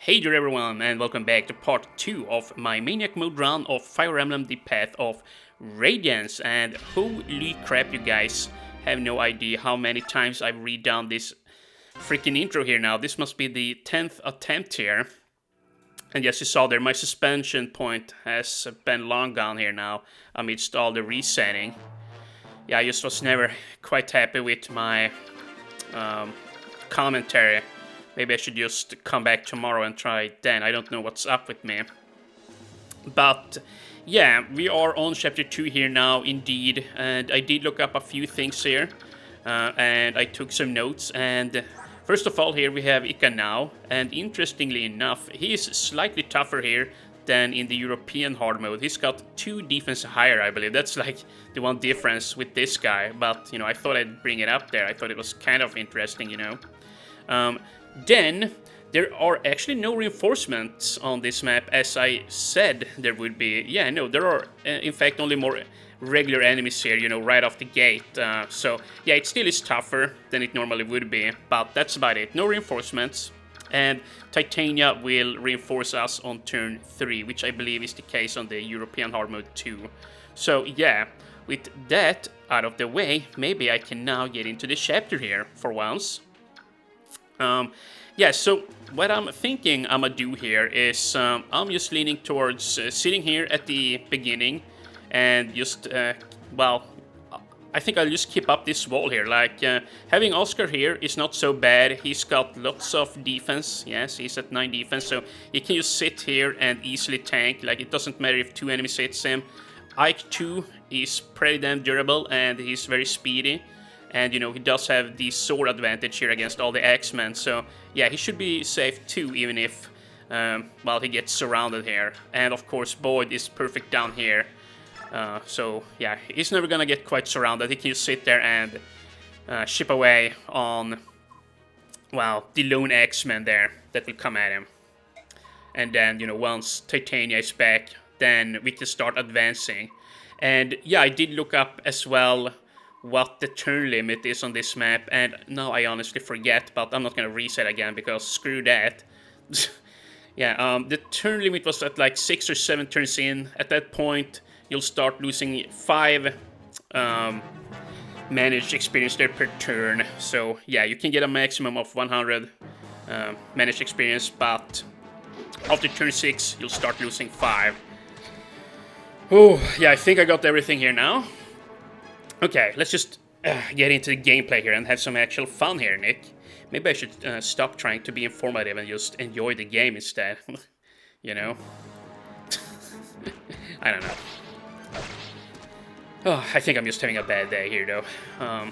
Hey there everyone, and welcome back to part 2 of my Maniac mode run of Fire Emblem The Path of Radiance. And holy crap, you guys have no idea how many times I've redone this freaking intro here now. This must be the 10th attempt here. And yes, you saw there, my suspension point has been long gone here now amidst all the resetting. Yeah, I just was never quite happy with my commentary. Maybe I should just come back tomorrow and try it then. I don't know what's up with me. But yeah, we are on chapter 2 here now, indeed. And I did look up a few things here. And I took some notes. And first of all, here we have Ika now. And interestingly enough, he is slightly tougher here than in the European hard mode. He's got 2 defense higher, I believe. That's like the one difference with this guy. But, you know, I thought I'd bring it up there. I thought it was kind of interesting, you know. Then, there are actually no reinforcements on this map, as I said there would be. Yeah, no, there are, in fact, only more regular enemies here, you know, right off the gate. So, yeah, it still is tougher than it normally would be, but that's about it. No reinforcements, and Titania will reinforce us on turn 3, which I believe is the case on the European hard mode too. So, yeah, with that out of the way, maybe I can now get into the chapter here for once. Yeah, so what I'm thinking I'm gonna do here is I'm just leaning towards sitting here at the beginning and just, well, I think I'll just keep up this wall here. Like, having Oscar here is not so bad. He's got lots of defense. Yes, he's at 9 defense, so he can just sit here and easily tank. Like, it doesn't matter if 2 enemies hits him. Ch.2 is pretty damn durable and he's very speedy. And, you know, he does have the sword advantage here against all the X-Men. So, yeah, he should be safe too, even if, well, he gets surrounded here. And, of course, Boyd is perfect down here. So, yeah, he's never gonna get quite surrounded. He can just sit there and chip away on, well, the lone X-Men there that will come at him. And then, you know, once Titania is back, then we can start advancing. And, yeah, I did look up as well what the turn limit is on this map, and now I honestly forget, but I'm not gonna reset again because screw that. Yeah, the turn limit was at like 6 or 7 turns in. At that point, you'll start losing 5 managed experience there per turn. So yeah, you can get a maximum of 100 managed experience, but after turn 6, you'll start losing 5. Oh, yeah, I think I got everything here now. Okay, let's just get into the gameplay here and have some actual fun here, Nick. Maybe I should stop trying to be informative and just enjoy the game instead. You know? I don't know. Oh, I think I'm just having a bad day here, though.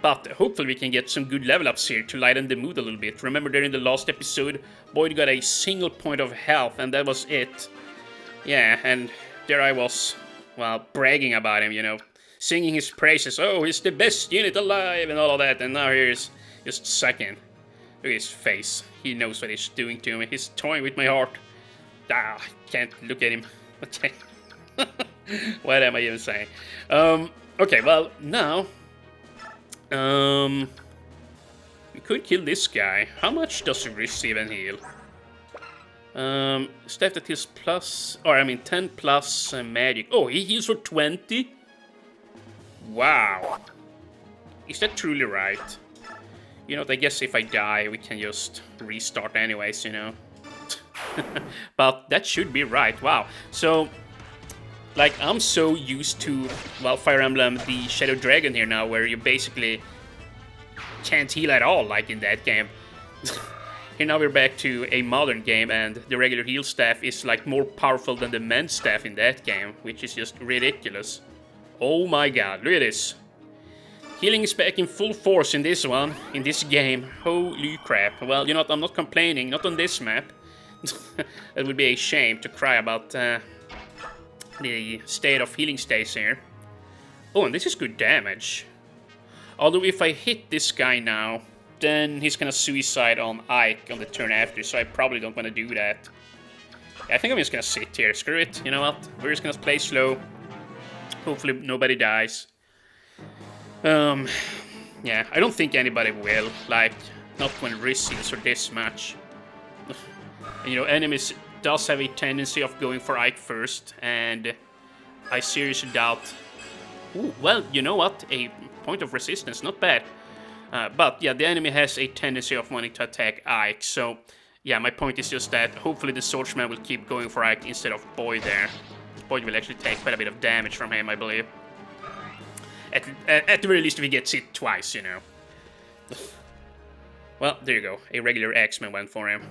But hopefully we can get some good level ups here to lighten the mood a little bit. Remember there in the last episode, Boyd got a single point of health, and that was it. Yeah, and there I was, well, bragging about him, you know. Singing his praises, oh, he's the best unit alive and all of that, and now here's just sucking. Look at his face. He knows what he's doing to me. He's toying with my heart. Ah, I can't look at him. Okay. What am I even saying? Okay, well, now, we could kill this guy. How much does he receive and heal? Staff that heals plus, or I mean 10 plus magic. Oh, he heals for 20? Wow. Is that truly right? You know, I guess if I die, we can just restart anyways, you know. But that should be right, wow. So, like, I'm so used to, well, Fire Emblem, the Shadow Dragon here now, where you basically can't heal at all, like in that game. Here now we're back to a modern game, and the regular heal staff is, like, more powerful than the men's staff in that game, which is just ridiculous. Oh my god, look at this. Healing is back in full force in this one, in this game. Holy crap. Well, you know what, I'm not complaining, not on this map. It would be a shame to cry about the state of healing stays here. Oh, and this is good damage. Although if I hit this guy now, then he's gonna suicide on Ike on the turn after, so I probably don't want to do that. I think I'm just gonna sit here, screw it, you know what, we're just gonna play slow. Hopefully nobody dies. Yeah, I don't think anybody will. Like, not when Riz heals for this much. And, you know, enemies does have a tendency of going for Ike first, and I seriously doubt... Ooh, well, you know what? A point of resistance, not bad. But yeah, the enemy has a tendency of wanting to attack Ike, so yeah, my point is just that hopefully the swordsman will keep going for Ike instead of Boyd there. Boyd will actually take quite a bit of damage from him, I believe. At the very least, if he gets hit twice, you know. Well, there you go. A regular X-Men went for him.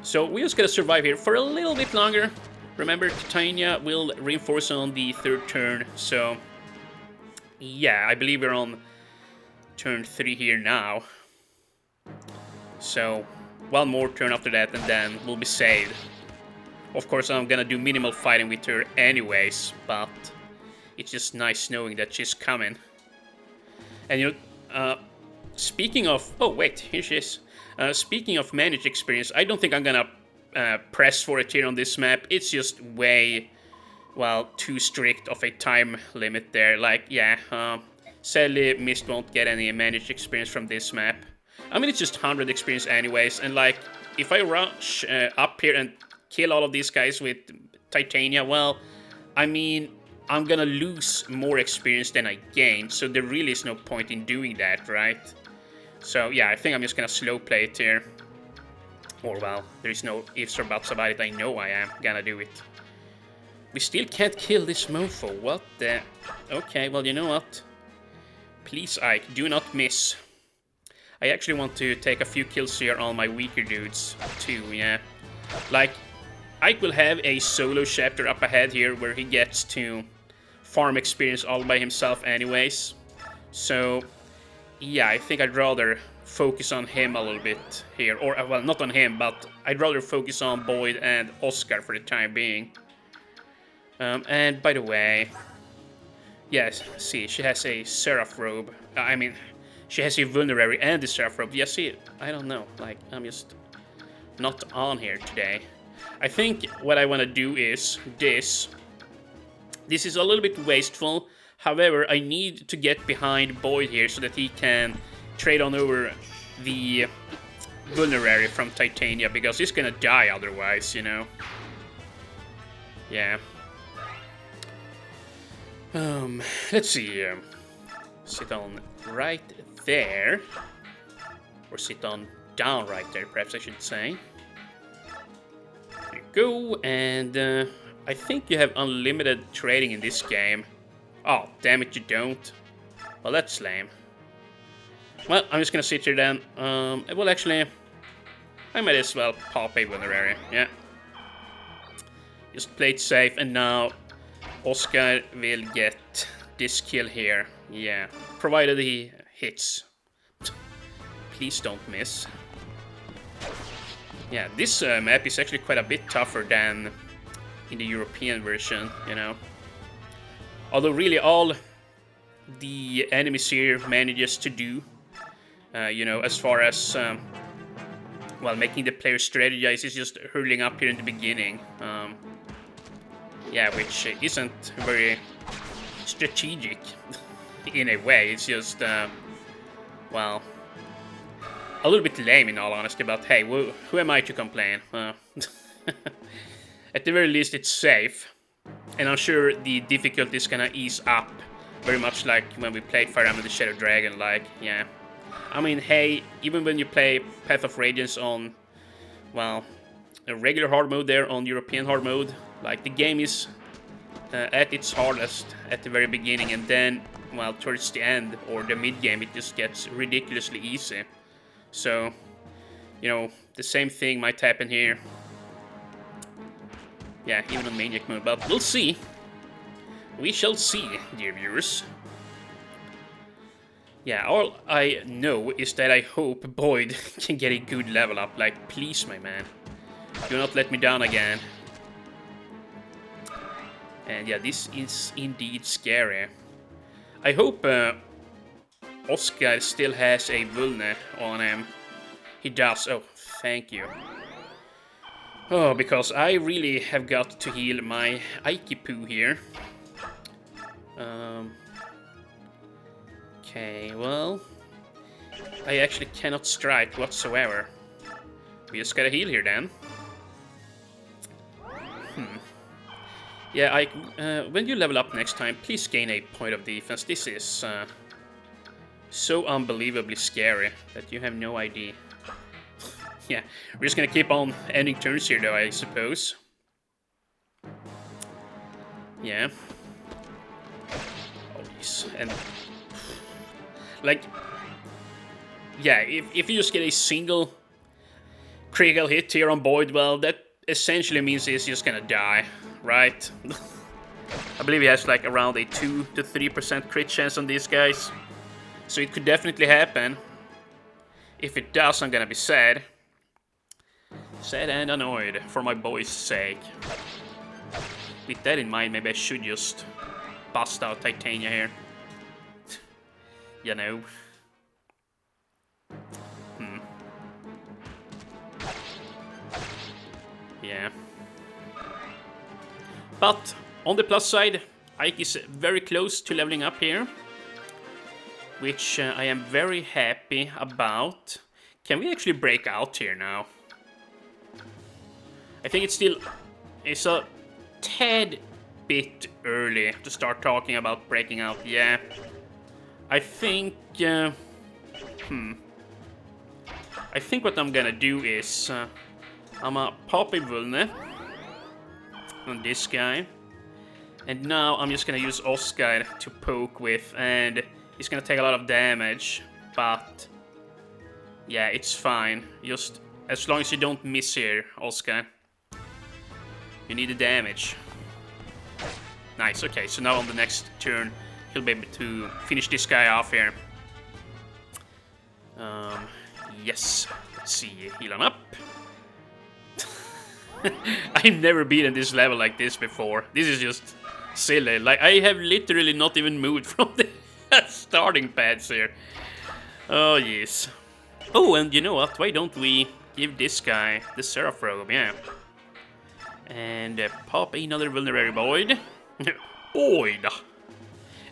So we're just gonna survive here for a little bit longer. Remember, Titania will reinforce on the 3rd turn, so... Yeah, I believe we're on turn 3 here now. So, one more turn after that and then we'll be saved. Of course, I'm gonna do minimal fighting with her anyways, but it's just nice knowing that she's coming. And you know, speaking of... Oh, wait, here she is. Speaking of managed experience, I don't think I'm gonna press for it here on this map. It's just way, well, too strict of a time limit there. Like, yeah, sadly, Mist won't get any managed experience from this map. I mean, it's just 100 experience anyways, and like, if I rush up here and kill all of these guys with Titania, well, I mean, I'm gonna lose more experience than I gain, so there really is no point in doing that, right? So yeah, I think I'm just gonna slow play it here. Or well, there is no ifs or buts about it, I know I am gonna do it. We still can't kill this mofo, what the... Okay, well, you know what? Please, Ike, do not miss. I actually want to take a few kills here on my weaker dudes, too, yeah. Like, Ike will have a solo chapter up ahead here where he gets to farm experience all by himself anyways. So, yeah, I think I'd rather focus on him a little bit here. Or, well, not on him, but I'd rather focus on Boyd and Oscar for the time being. And by the way, yes, see, she has a Seraph robe. I mean, she has a Vulnerary and the Seraph robe. Yeah, see, I don't know, like, I'm just not on here today. I think what I want to do is this. This is a little bit wasteful. However, I need to get behind Boyd here so that he can trade on over the Vulnerary from Titania, because he's gonna die otherwise, you know. Yeah. Let's see. Sit on right there. Or sit on down right there, perhaps I should say. There you go, and I think you have unlimited trading in this game. Oh, damn it, you don't. Well, that's lame. Well, I'm just gonna sit here then. Well, actually, I might as well pop a Vulnerary, yeah. Just play it safe, and now Oscar will get this kill here, yeah. Provided he hits. Please don't miss. Yeah, this map is actually quite a bit tougher than in the European version, you know. Although really all the enemies here manages to do, you know, as far as, well, making the player strategize is just hurling up here in the beginning. Yeah, which isn't very strategic in a way. It's just, well, a little bit lame in all honesty, but hey, who am I to complain? At the very least, it's safe. And I'm sure the difficulty is gonna ease up, very much like when we played Fire Emblem the Shadow Dragon, like, yeah. I mean, hey, even when you play Path of Radiance on, well, a regular hard mode there, on European hard mode, like, the game is at its hardest at the very beginning, and then, well, towards the end, or the mid-game, it just gets ridiculously easy. So, you know, the same thing might happen here. Yeah, even on Maniac mode, but we'll see. We shall see, dear viewers. Yeah, all I know is that I hope Boyd can get a good level up. Like, please, my man. Do not let me down again. And yeah, this is indeed scary. I hope Oscar still has a Vulner on him. He does. Oh, thank you. Oh, because I really have got to heal my Aikipoo here. Okay, well, I actually cannot strike whatsoever. We just gotta heal here then. Yeah, when you level up next time, please gain a point of defense. This is so unbelievably scary that you have no idea. Yeah, we're just gonna keep on ending turns here though, I suppose. Yeah. Oh, yes. And like, yeah, if you just get a single critical hit here on Boyd, well, that essentially means he's just gonna die, right? I believe he has like around a 2 to 3% crit chance on these guys. So it could definitely happen. If it does, I'm gonna be sad. Sad and annoyed, for my boy's sake. With that in mind, maybe I should just bust out Titania here. You know. Yeah. But, on the plus side, Ike is very close to leveling up here. Which I am very happy about. Can we actually break out here now? I think it's a tad bit early to start talking about breaking out. Yeah. I think... I think what I'm gonna do is... I'm gonna pop a Vulne on this guy. And now I'm just gonna use Oscar to poke with, and he's gonna take a lot of damage, but yeah, it's fine. Just as long as you don't miss here, Oscar. You need the damage. Nice, okay, so now on the next turn, he'll be able to finish this guy off here. Yes, let's see, heal him up. I've never been in this level like this before. This is just silly. Like, I have literally not even moved from the starting pads here. Oh, yes. Oh, and you know what? Why don't we give this guy the Seraph Robe? Yeah. And pop another Vulnerary Boyd. Boyd!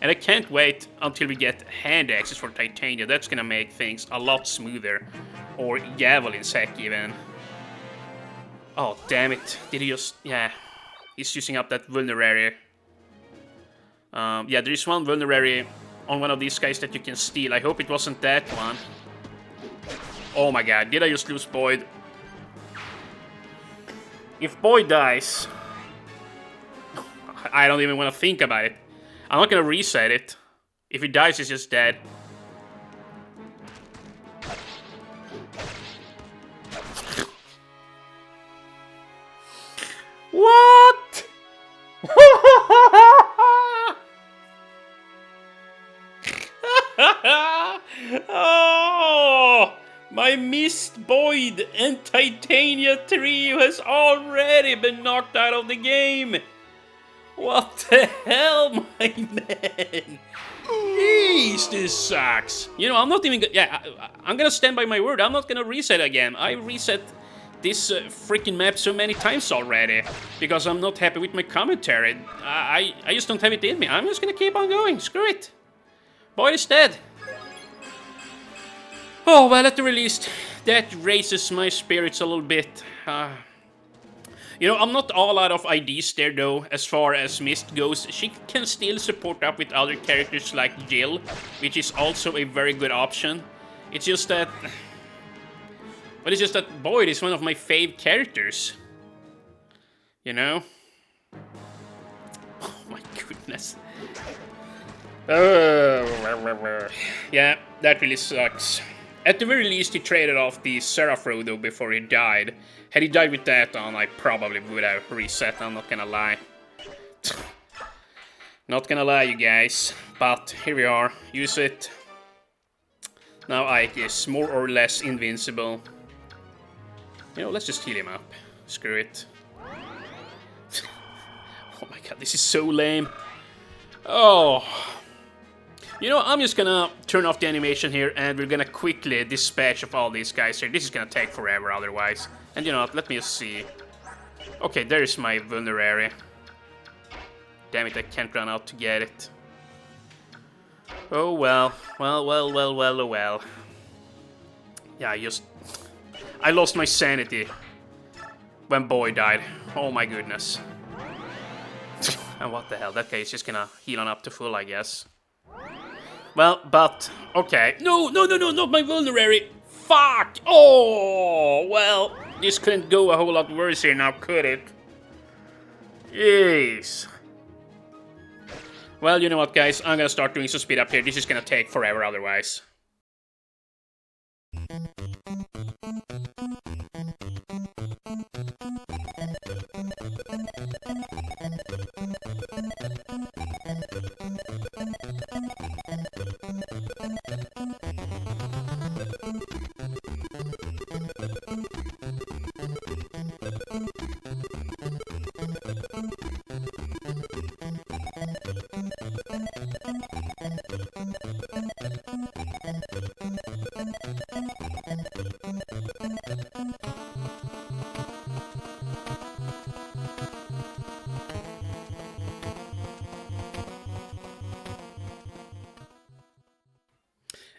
And I can't wait until we get hand axes for Titania. That's gonna make things a lot smoother. Or Javelin's heck, even. Oh, damn it. Did he just... Yeah. He's using up that Vulnerary. Yeah, there is one Vulnerary on one of these guys that you can steal. I hope it wasn't that one. Oh my god, did I just lose Boyd? If Boyd dies... I don't even want to think about it. I'm not gonna reset it. If he dies, he's just dead. What? Oh, my missed Boyd and Titania trio has already been knocked out of the game. What the hell, my man? Jeez, this sucks. You know, I'm not even I'm gonna stand by my word. I'm not gonna reset again. I reset this freaking map so many times already because I'm not happy with my commentary. I just don't have it in me. I'm just gonna keep on going. Screw it. Boyd is dead. Oh, well, at the least, that raises my spirits a little bit. You know, I'm not all out of ideas there, though, as far as Mist goes. She can still support up with other characters like Jill, which is also a very good option. It's just that... Well, it's just that Boyd is one of my fave characters. You know? Oh my goodness. Yeah, that really sucks. At the very least, he traded off the Seraph Robe, though, before he died. Had he died with that on, I probably would have reset, I'm not gonna lie. Not gonna lie, you guys. But here we are. Use it. Now Ike is more or less invincible. You know, let's just heal him up. Screw it. Oh my god, this is so lame. Oh. You know, I'm just gonna turn off the animation here and we're gonna quickly dispatch of all these guys here. This is gonna take forever otherwise. And you know what, let me just see. Okay, there's my Vulnerary. Damn it, I can't run out to get it. Oh well. Well. Yeah, I lost my sanity when Boy died. Oh my goodness. And what the hell? That guy is just gonna heal on up to full, I guess. Well, but... Okay. No, no, no, no, not my vulnerary. Fuck! Oh, well, this couldn't go a whole lot worse here now, could it? Jeez. Well, you know what, guys? I'm gonna start doing some speed up here. This is gonna take forever otherwise.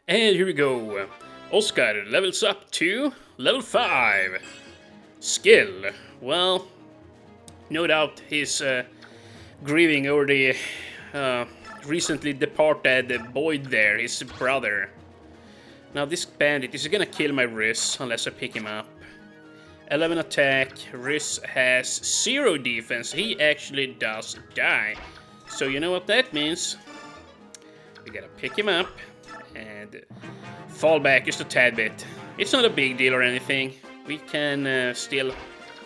And here we go. Oscar levels up to level 5. Skill. Well, no doubt he's grieving over the recently departed Boyd there, his brother. Now this bandit is gonna kill my Riz unless I pick him up. 11 attack, Riz has 0 defense, he actually does die. So you know what that means? We gotta pick him up and fall back just a tad bit. It's not a big deal or anything. We can still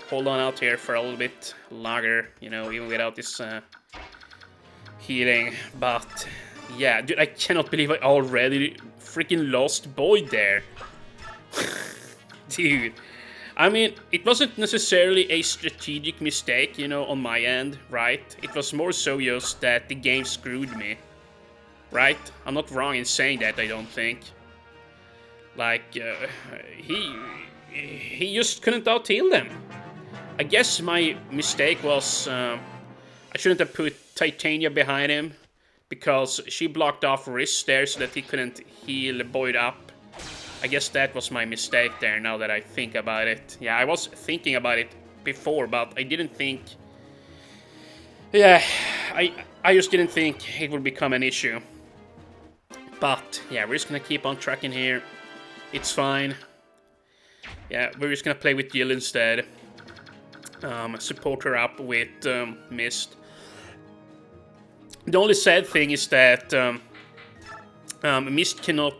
hold on out here for a little bit longer, you know, even without this healing. But yeah, dude, I cannot believe I already freaking lost Boyd there. Dude, I mean, it wasn't necessarily a strategic mistake, you know, on my end, right? It was more so just that the game screwed me. Right? I'm not wrong in saying that, I don't think. Like, he just couldn't out-heal them. I guess my mistake was, I shouldn't have put Titania behind him, because she blocked off Riz there so that he couldn't heal Boyd up. I guess that was my mistake there, now that I think about it. Yeah, I was thinking about it before, but I didn't think... Yeah, I just didn't think it would become an issue. But, yeah, we're just gonna keep on tracking here. It's fine. Yeah, we're just gonna play with Jill instead. Support her up with Mist. The only sad thing is that Mist cannot...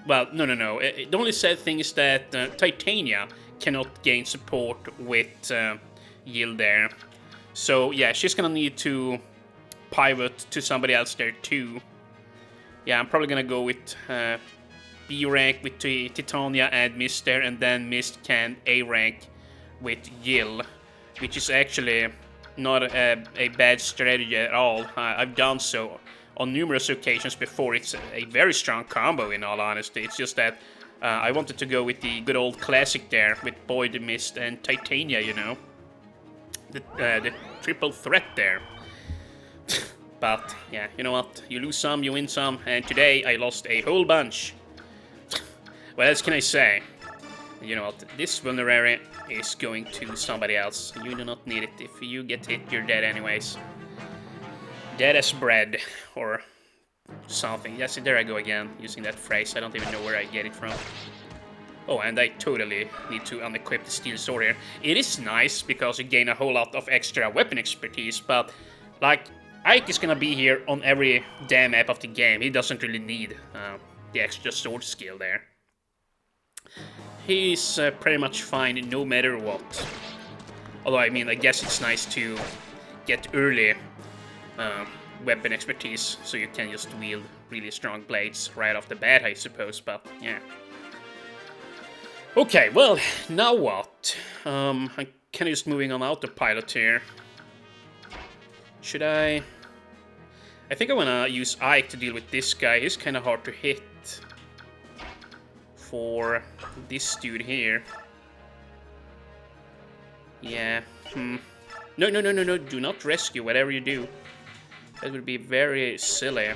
well, no. The only sad thing is that Titania cannot gain support with Jill there. So, yeah, she's gonna need to pivot to somebody else there too. Yeah, I'm probably gonna go with B rank with Titania and Mist there, and then Mist can A rank with Jill, which is actually not a bad strategy at all. I've done so on numerous occasions before. It's a very strong combo, in all honesty. It's just that I wanted to go with the good old classic there with Boyd, Mist, and Titania, you know. The triple threat there. But, yeah, you know what? You lose some, you win some, and today I lost a whole bunch. What else can I say? You know what? This vulnerary is going to somebody else. You do not need it. If you get hit, you're dead anyways. Dead as bread, or something. Yes, there I go again, using that phrase. I don't even know where I get it from. Oh, and I totally need to unequip the steel sword here. It is nice, because you gain a whole lot of extra weapon expertise, but, like... Ike is gonna be here on every damn map of the game. He doesn't really need the extra sword skill there. He's pretty much fine no matter what. Although, I mean, I guess it's nice to get early weapon expertise, so you can just wield really strong blades right off the bat, I suppose, but yeah. Okay, well, now what? I'm kind of just moving on autopilot here. Should I think I want to use Ike to deal with this guy. He's kind of hard to hit for this dude here. Yeah. No. Do not rescue, whatever you do. That would be very silly.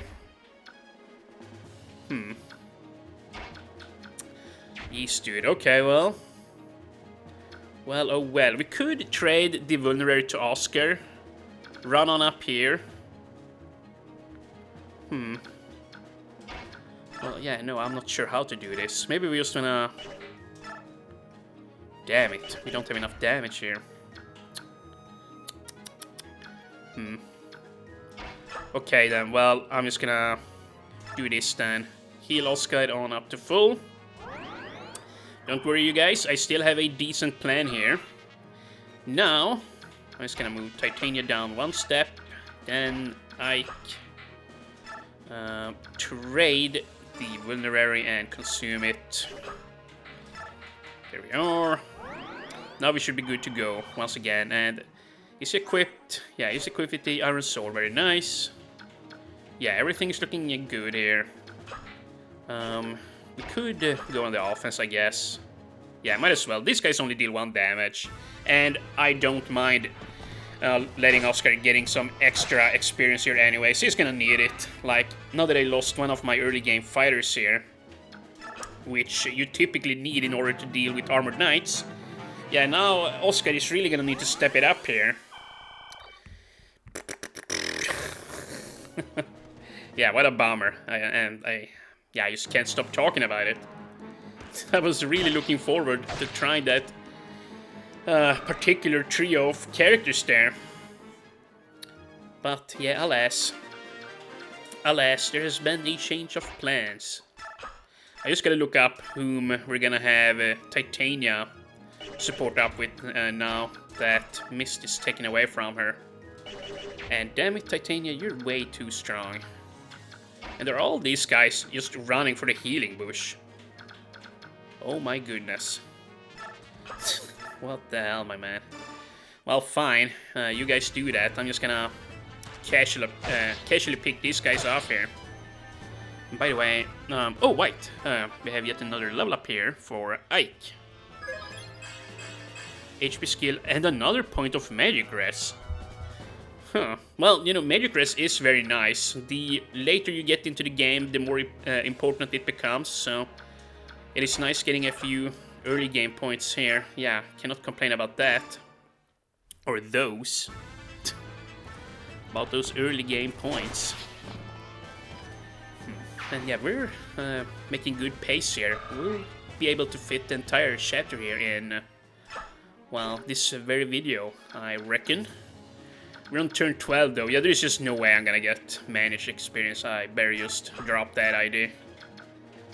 Yeast dude. Okay, well. Well, oh well. We could trade the vulnerary to Oscar. Run on up here. Well, yeah, no, I'm not sure how to do this. Maybe we just wanna... Damn it, we don't have enough damage here. Okay then, well, I'm just gonna do this then. Heal Oscar on up to full. Don't worry, you guys, I still have a decent plan here. Now, I'm just gonna move Titania down one step, then Ike. Trade the vulnerary and consume it. There we are. Now we should be good to go once again. And he's equipped. Yeah, he's equipped with the iron sword. Very nice. Yeah, everything is looking good here. We could go on the offense, I guess. Yeah, might as well. These guys only deal 1 damage. And I don't mind letting Oscar getting some extra experience here anyways. He's gonna need it. Like, now that I lost one of my early game fighters here, which you typically need in order to deal with armored knights. Yeah, now Oscar is really gonna need to step it up here. Yeah, what a bummer. I just can't stop talking about it. I was really looking forward to trying that particular trio of characters there. But yeah, alas, there has been a change of plans. I just gotta look up whom we're gonna have Titania support up with now that Mist is taken away from her. And damn it, Titania, you're way too strong. And there are all these guys just running for the healing bush. Oh my goodness. What the hell, my man? Well, fine. You guys do that. I'm just gonna casually pick these guys off here. And by the way, oh wait, we have yet another level up here for Ike. HP skill and another point of magic res. Huh. Well, you know, magic res is very nice. The later you get into the game, the more important it becomes. So it is nice getting a few early game points here. Yeah, cannot complain about that. Or those. About those early game points. And yeah, we're making good pace here. We'll be able to fit the entire chapter here in, well, this very video, I reckon. We're on turn 12 though. Yeah, there's just no way I'm gonna get managed experience. I better just drop that idea.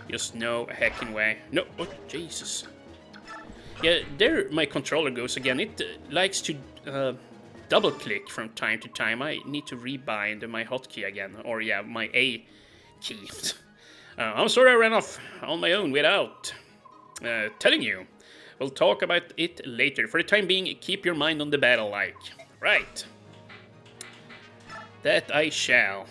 Just no heckin' way. No, oh, Jesus. Yeah, there my controller goes again. It likes to double click from time to time. I need to rebind my hotkey again. Or yeah, my A key. I'm sorry I ran off on my own without telling you. We'll talk about it later. For the time being, keep your mind on the battle, like. Right. That I shall.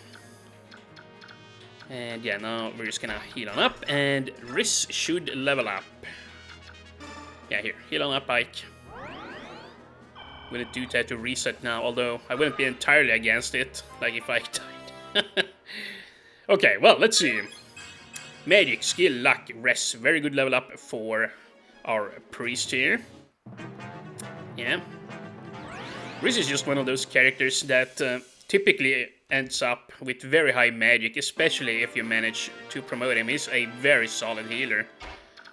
And yeah, now we're just gonna heal on up, and Riz should level up. Yeah, here, heal on up, Ike. I'm gonna do that to reset now, although I wouldn't be entirely against it, like if Ike died. Okay, well, let's see. Magic, skill, luck, res. Very good level up for our priest here. Yeah. Riz is just one of those characters that typically ends up with very high magic, especially if you manage to promote him. He's a very solid healer.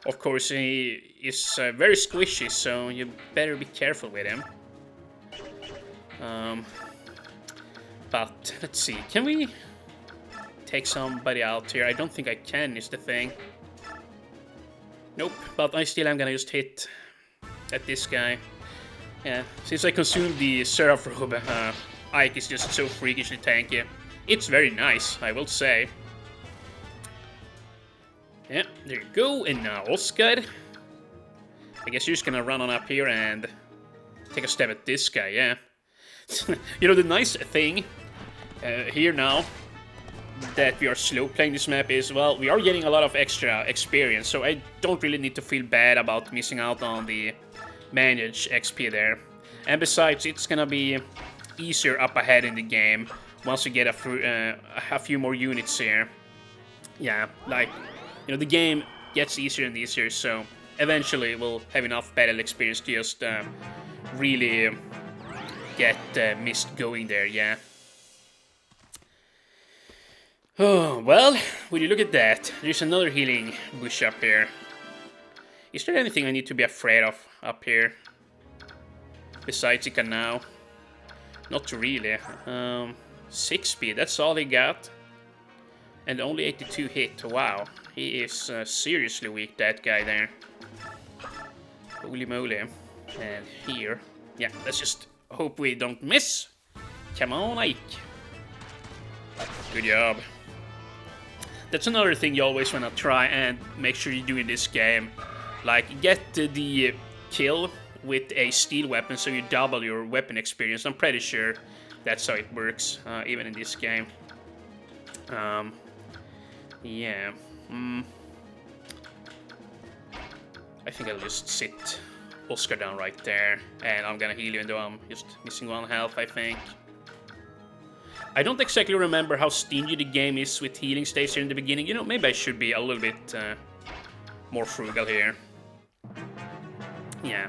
Of course, he is very squishy, so you better be careful with him. But let's see, can we take somebody out here? I don't think I can, is the thing. Nope, but I still am gonna just hit at this guy. Yeah, since I consumed the Seraph Robe, Ike is just so freakishly tanky. It's very nice, I will say. Yeah, there you go, and now Oscar. I guess you're just gonna run on up here and take a stab at this guy, yeah. You know, the nice thing here now that we are slow playing this map is, well, we are getting a lot of extra experience, so I don't really need to feel bad about missing out on the managed XP there. And besides, it's gonna be easier up ahead in the game once we get a few more units here. Yeah, like, you know, the game gets easier and easier, so eventually we'll have enough battle experience to just really get Mist going there, yeah. Oh, well, would you look at that? There's another healing bush up here. Is there anything I need to be afraid of up here? Besides Ika now? Not really. 6 speed, that's all he got. And only 82 hit, wow. He is seriously weak, that guy there. Holy moly. And here. Yeah, let's just hope we don't miss. Come on, Ike. Good job. That's another thing you always want to try and make sure you do in this game. Like, get the kill with a steel weapon so you double your weapon experience. I'm pretty sure that's how it works, even in this game. Yeah. I think I'll just sit Oscar down right there, and I'm gonna heal even though I'm just missing 1 health, I think. I don't exactly remember how stingy the game is with healing states here in the beginning. You know, maybe I should be a little bit more frugal here. Yeah,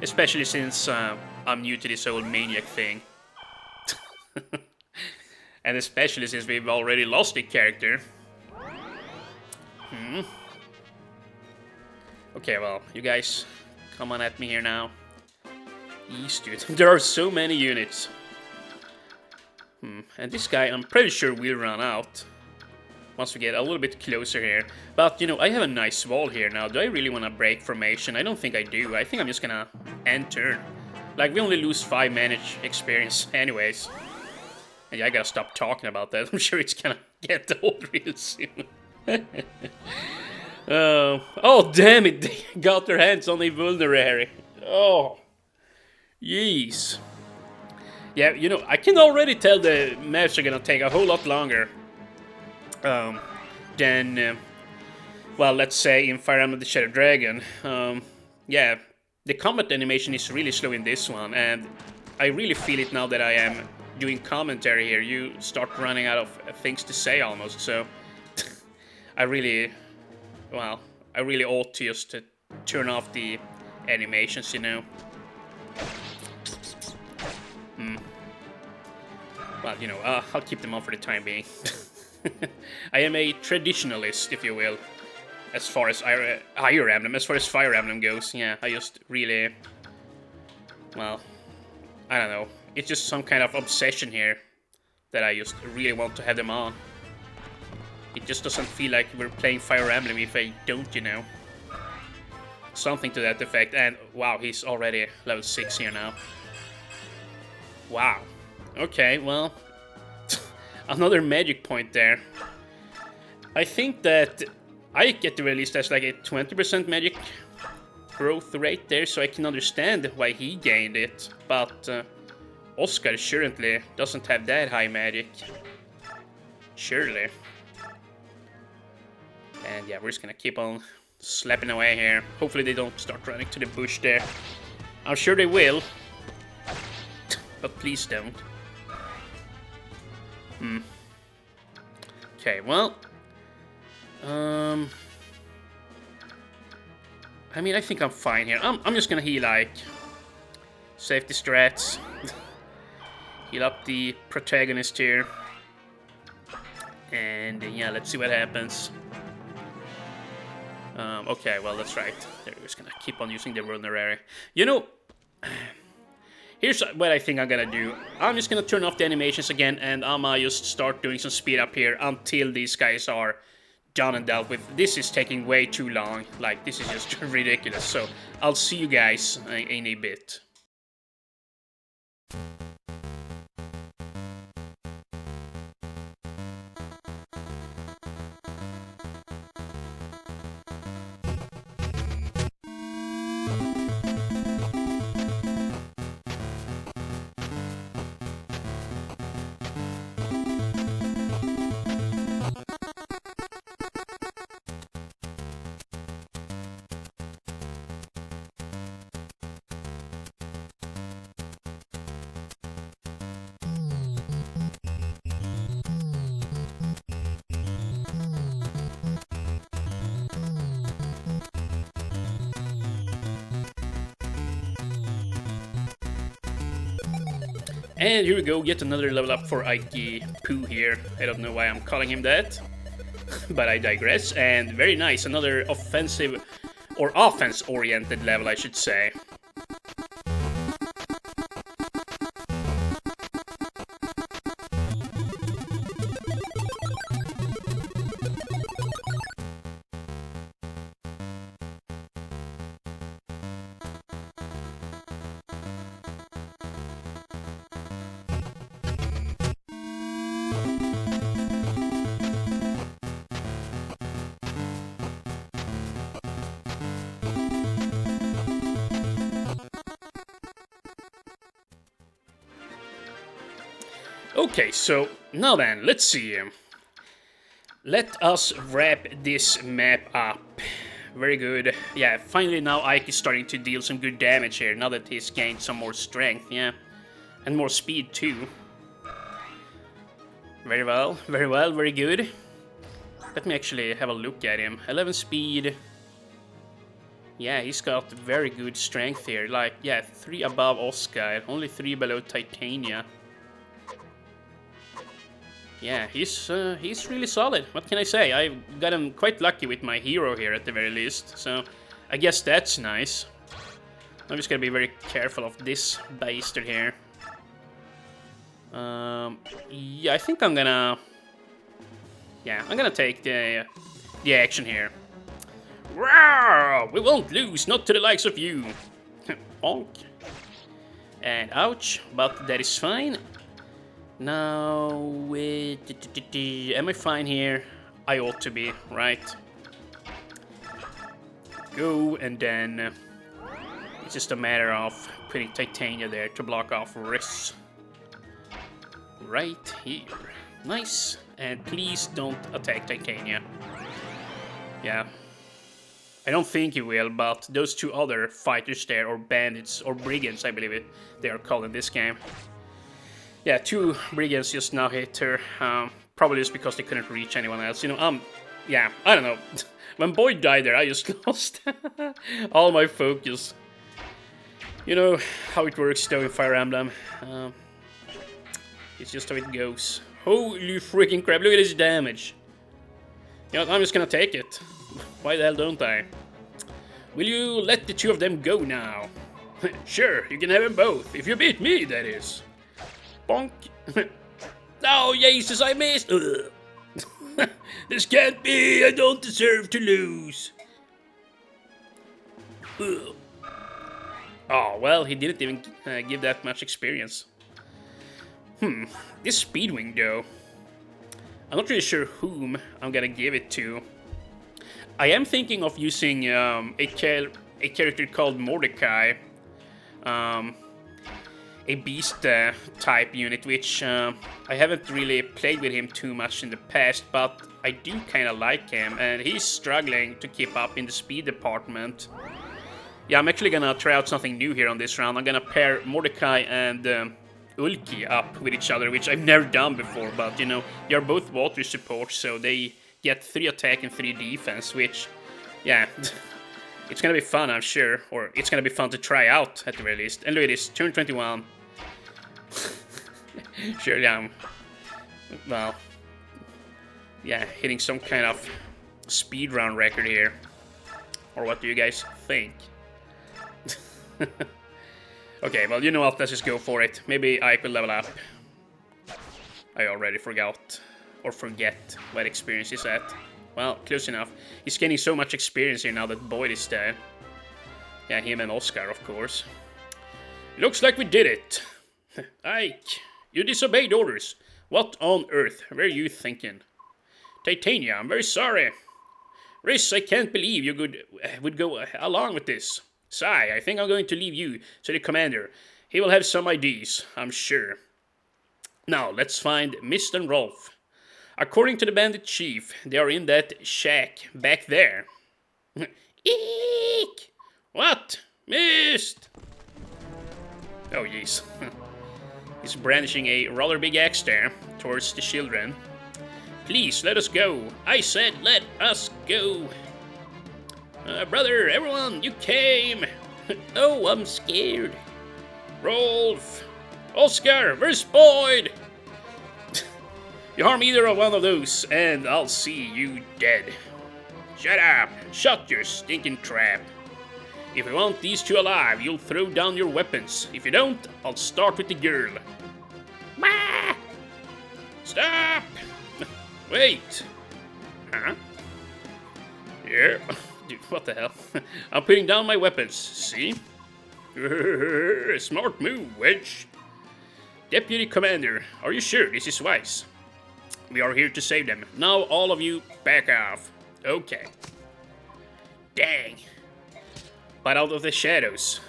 especially since I'm new to this whole Maniac thing. And especially since we've already lost a character. Okay, well, you guys come on at me here now. Yeesh, dude. There are so many units. And this guy, I'm pretty sure will run out once we get a little bit closer here. But, you know, I have a nice wall here now. Do I really want to break formation? I don't think I do. I think I'm just gonna end turn. Like, we only lose 5 manage experience anyways. And yeah, I gotta stop talking about that. I'm sure it's gonna get old real soon. Oh, damn it. They got their hands on a vulnerary. Oh. Jeez. Yeah, you know, I can already tell the maps are gonna take a whole lot longer than, well, let's say in Fire Emblem the Shadow Dragon. Yeah, the combat animation is really slow in this one, and I really feel it now that I am doing commentary here. You start running out of things to say almost, so I really ought to just turn off the animations, you know. Well, you know, I'll keep them on for the time being. I am a traditionalist, if you will, as far as Fire Emblem goes. Yeah, I just really, well, I don't know. It's just some kind of obsession here that I just really want to have them on. It just doesn't feel like we're playing Fire Emblem if I don't, you know. Something to that effect. And wow, he's already level 6 here now. Wow. Okay, well, another magic point there. I think that I get the release as like a 20% magic growth rate there, so I can understand why he gained it. But Oscar surely doesn't have that high magic. Surely. And yeah, we're just gonna keep on slapping away here. Hopefully they don't start running to the bush there. I'm sure they will. But please don't. Okay, well. I mean, I think I'm fine here. I'm just gonna heal, like, safety strats. Heal up the protagonist here. And yeah, let's see what happens. Okay, well, that's right. They're just gonna keep on using the vulnerary. You know, here's what I think I'm gonna do. I'm just gonna turn off the animations again, and I'ma just start doing some speed up here until these guys are done and dealt with. This is taking way too long. Like, this is just ridiculous. So, I'll see you guys in a bit. And here we go, yet another level up for Ch.2 here. I don't know why I'm calling him that, but I digress. And very nice, another offensive, or offense-oriented level, I should say. Okay, so now then, let's see. Let us wrap this map up. Very good. Yeah, finally now Ike is starting to deal some good damage here, now that he's gained some more strength, yeah. And more speed too. Very well, very good. Let me actually have a look at him. 11 speed. Yeah, he's got very good strength here. Like, yeah, 3 above Oscar, only 3 below Titania. Yeah, he's really solid. What can I say? I got him quite lucky with my hero here at the very least. So, I guess that's nice. I'm just gonna be very careful of this bastard here. Yeah, I think I'm gonna... Yeah, I'm gonna take the action here. Wow! We won't lose, not to the likes of you. Bonk. And ouch, but that is fine. Now, am I fine here? I ought to be, right? Go, and then it's just a matter of putting Titania there to block off wrists. Right here. Nice. And please don't attack Titania. Yeah. I don't think you will, but those 2 other fighters there, or bandits, or brigands, I believe they are called in this game. Yeah, 2 brigands just now hit her, probably just because they couldn't reach anyone else. You know, yeah, I don't know. When Boyd died there, I just lost all my focus. You know how it works though in Fire Emblem. It's just how it goes. Holy freaking crap, look at this damage. You know, I'm just gonna take it. Why the hell don't I? Will you let the 2 of them go now? Sure, you can have them both, if you beat me, that is. Bonk. Oh, Jesus, I missed. This can't be. I don't deserve to lose. Oh, well, he didn't even give that much experience. This Speedwing, though. I'm not really sure whom I'm gonna give it to. I am thinking of using a character called Mordecai. A beast type unit, which I haven't really played with him too much in the past, but I do kind of like him, and he's struggling to keep up in the speed department. Yeah, I'm actually gonna try out something new here on this round. I'm gonna pair Mordecai and Ulki up with each other, which I've never done before, but you know, they are both water support, so they get 3 attack and 3 defense, which, yeah... It's gonna be fun, I'm sure, or it's gonna be fun to try out at the very least. And look at this, turn 21. Sure, yeah. Well, yeah, hitting some kind of speedrun record here. Or what do you guys think? Okay, well, you know what, let's just go for it. Maybe I could level up. I already forgot, or forget what experience is at. Well, close enough. He's gaining so much experience here now that Boyd is there. Yeah, him and Oscar, of course. Looks like we did it. Ike, you disobeyed orders. What on earth were you thinking? Titania, I'm very sorry. Riz, I can't believe you would go along with this. Sai, I think I'm going to leave you to the commander. He will have some ideas, I'm sure. Now, let's find Mist and Rolf. According to the bandit chief, they are in that shack back there. Eek! What? Mist! Oh, jeez. He's brandishing a rather big axe there towards the children. Please, let us go. I said let us go. Brother, everyone, you came. Oh, I'm scared. Rolf. Oscar, where's Boyd? You harm either of one of those, and I'll see you dead. Shut up! Shut your stinking trap. If you want these two alive, you'll throw down your weapons. If you don't, I'll start with the girl. Bah! Stop! Wait! Huh? Yeah. Dude, what the hell? I'm putting down my weapons, see? Smart move, Wedge. Deputy Commander, are you sure this is wise? We are here to save them. Now all of you back off. Okay. Dang. But out of the shadows,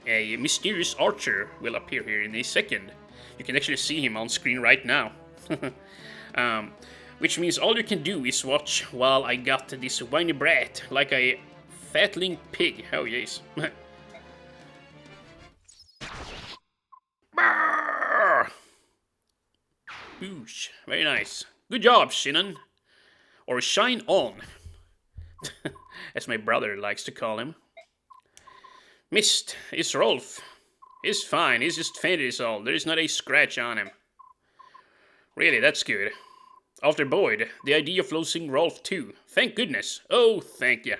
a mysterious archer will appear here in a second. You can actually see him on screen right now. Which means all you can do is watch while I got this whiny brat like a fatling pig. Oh yes. Boosh. Very nice. Good job, Shinon. Or Shine On, as my brother likes to call him. Missed. It's Rolf. He's fine. He's just fainted is all. There is not a scratch on him. Really, that's good. After Boyd, the idea of losing Rolf too. Thank goodness. Oh, thank you.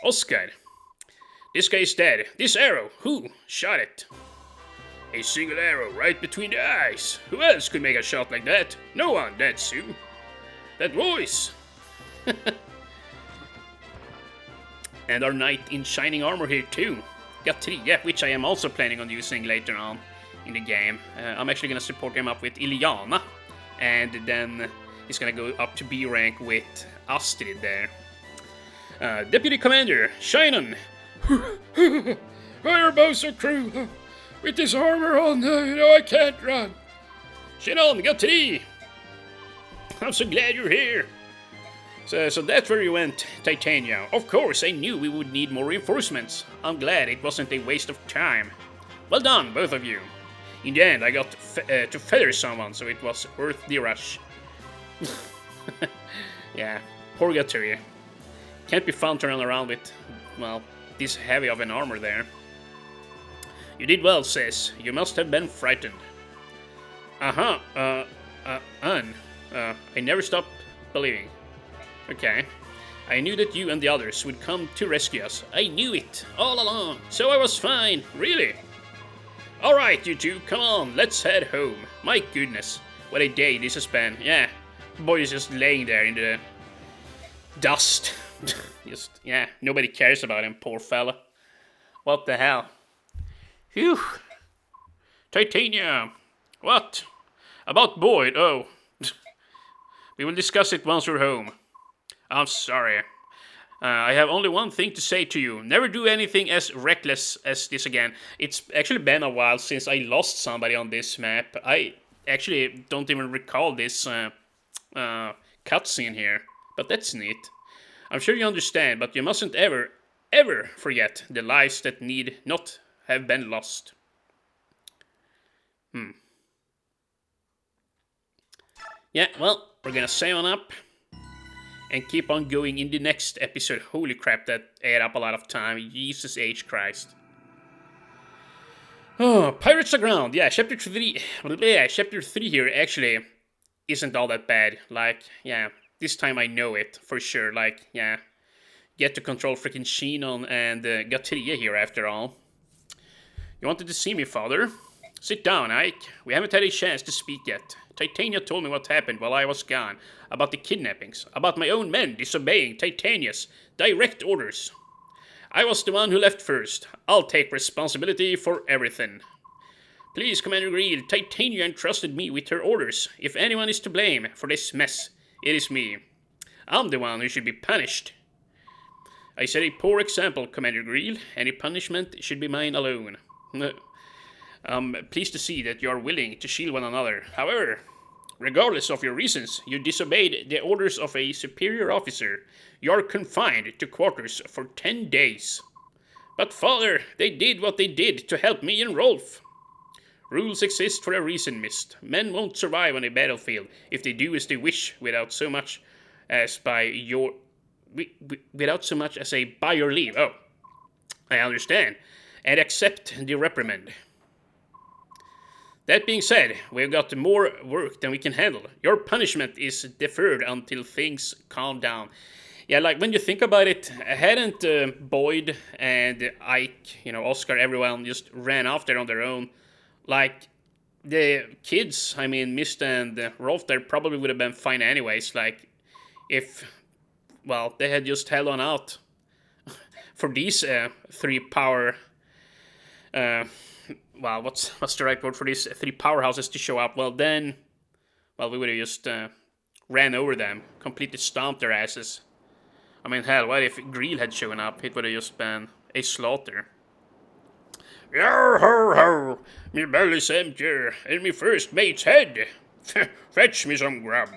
Oscar. This guy is dead. This arrow. Who shot it? A single arrow right between the eyes. Who else could make a shot like that? No one, that's Sue. That voice. And our knight in shining armor here too. Got 3, yeah, which I am also planning on using later on in the game. I'm actually gonna support him up with Iliana. And then he's gonna go up to B rank with Astrid there. Deputy Commander, Shinon. Fire Bowser crew. With this armor on, I can't run. Shinon, got 3. I'm so glad you're here. So that's where you went, Titania. Of course, I knew we would need more reinforcements. I'm glad it wasn't a waste of time. Well done, both of you. In the end, I got to feather someone, so it was worth the rush. Yeah, purgatory. Can't be fun to run around with, well, this heavy of an armor there. You did well, sis. You must have been frightened. I never stopped believing. Okay. I knew that you and the others would come to rescue us. I knew it all along, so I was fine. Really? Alright, you two, come on, let's head home. My goodness, what a day this has been. Yeah, boy is just laying there in the dust. Yeah, nobody cares about him, poor fella. What the hell? Phew. Titania. What? About Boyd, oh. We will discuss it once we're home. I'm sorry. I have only one thing to say to you. Never do anything as reckless as this again. It's actually been a while since I lost somebody on this map. I actually don't even recall this cutscene here. But that's neat. I'm sure you understand, but you mustn't ever forget the lives that need not have been lost. Yeah, well, we're gonna save on up and keep on going in the next episode. Holy crap, that ate up a lot of time. Jesus H. Christ. Oh, Pirates Aground. Yeah, chapter 3. Yeah, chapter 3 here actually isn't all that bad. Like, yeah, this time I know it for sure. Like, yeah, get to control freaking Shinon and Gatria here after all. You wanted to see me, father? Sit down, Ike. We haven't had a chance to speak yet. Titania told me what happened while I was gone, about the kidnappings, about my own men disobeying Titania's direct orders. I was the one who left first. I'll take responsibility for everything. Please, Commander Greel, Titania entrusted me with her orders. If anyone is to blame for this mess, it is me. I'm the one who should be punished. I set a poor example, Commander Greel. Any punishment should be mine alone. I'm pleased to see that you are willing to shield one another. However, regardless of your reasons, you disobeyed the orders of a superior officer. You are confined to quarters for 10 days. But father, they did what they did to help me and Rolf. Rules exist for a reason, Mist. Men won't survive on a battlefield if they do as they wish without so much as by your leave. Oh, I understand. And accept the reprimand. That being said, we've got more work than we can handle. Your punishment is deferred until things calm down. Yeah, like when you think about it, hadn't Boyd and Ike, Oscar, everyone just ran off there on their own, like the kids, I mean, Mist and Rolf there probably would have been fine anyways, like if, well, they had just held on out for these three power, well, what's the right word for these three powerhouses to show up? Well, then, well, we would have just ran over them, completely stomped their asses. I mean, hell, what if Greel had shown up? It would have just been a slaughter. Yo ho ho! Me belly's empty, and me first mate's head. Fetch me some grub.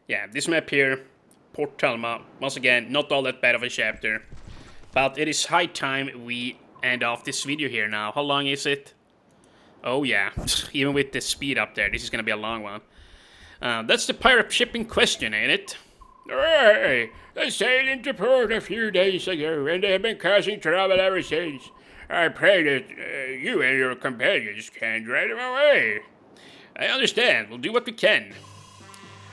Yeah, this map here, Port Talma, once again, not all that bad of a chapter. But it is high time we end off this video here now. How long is it? Oh yeah, even with the speed up there, this is gonna be a long one. That's the pirate ship in question, ain't it? Hey, they sailed into port a few days ago, and they have been causing trouble ever since. I pray that you and your companions can drive them away. I understand. We'll do what we can.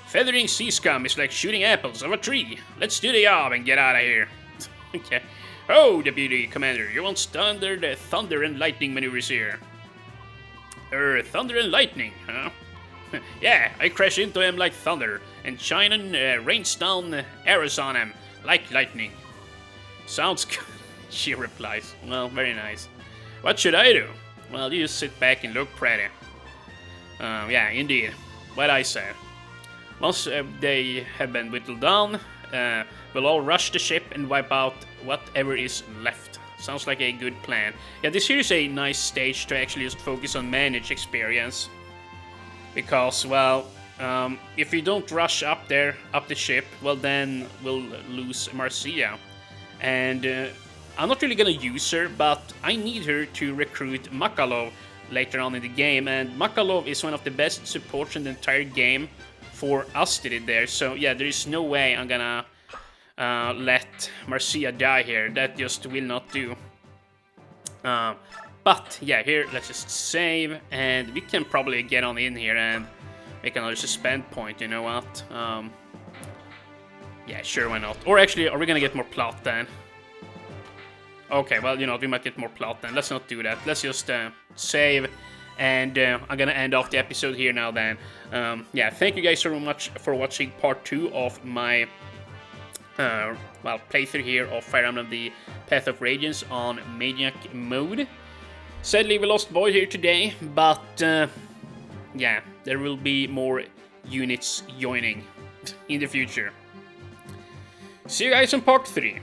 Feathering sea scum is like shooting apples off a tree. Let's do the job and get out of here. Okay. Oh, Deputy Commander, you want standard thunder and lightning maneuvers here. Thunder and lightning, huh? Yeah, I crash into him like thunder, and Shinan rains down arrows on him like lightning. Sounds good, she replies. Well, very nice. What should I do? Well, you just sit back and look pretty. Yeah, indeed. What I say. Once they have been whittled down, we'll all rush the ship and wipe out whatever is left. Sounds like a good plan. Yeah, this here is a nice stage to actually just focus on manage experience. Because, well, if we don't rush up there, up the ship, well then we'll lose Marcia. And I'm not really gonna use her, but I need her to recruit Makalov later on in the game. And Makalov is one of the best supports in the entire game for Astrid there. So yeah, there is no way I'm gonna let Marcia die here. That just will not do. But yeah, here, let's just save, and we can probably get on in here and make another suspend point, you know what? Yeah, sure, why not? Or actually, are we gonna get more plot then? Okay, well, we might get more plot then. Let's not do that. Let's just save, and I'm gonna end off the episode here now then. Yeah, thank you guys so much for watching part 2 of my playthrough here of Fire Emblem The Path of Radiance on Maniac mode. Sadly, we lost Boyd here today, but yeah, there will be more units joining in the future. See you guys in part 3.